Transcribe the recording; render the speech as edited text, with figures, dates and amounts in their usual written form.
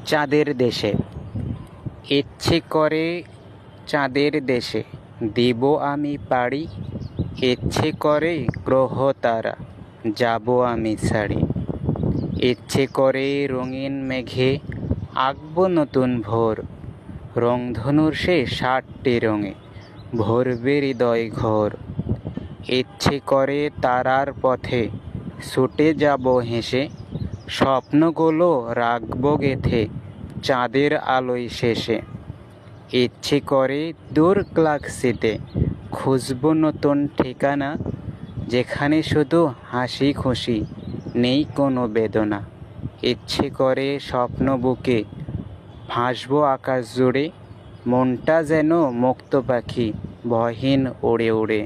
চাঁদের দেশে। ইচ্ছে করে চাঁদের দেশে দিব আমি পাড়ি, ইচ্ছে করে গ্রহ তারা যাব আমি ছাড়ি। ইচ্ছে করে রঙিন মেঘে আঁকব নতুন ভোর, রংধনুর সে ৬০টি রঙে ভরবে হৃদয় ঘোর। ইচ্ছে করে তারার পথে ছুটে যাব হেসে, স্বপ্নগুলো রাখব গেথে চাঁদের আলোয় শেষে। ইচ্ছে করে দূর গ্যালাক্সিতে খুঁজব নতুন ঠিকানা, যেখানে শুধু হাসি খুশি নেই কোনো বেদনা। ইচ্ছে করে স্বপ্ন বুকে ভাসব আকাশ জুড়ে, মনটা যেন মুক্ত পাখি ভয়হীন উড়ে উড়ে।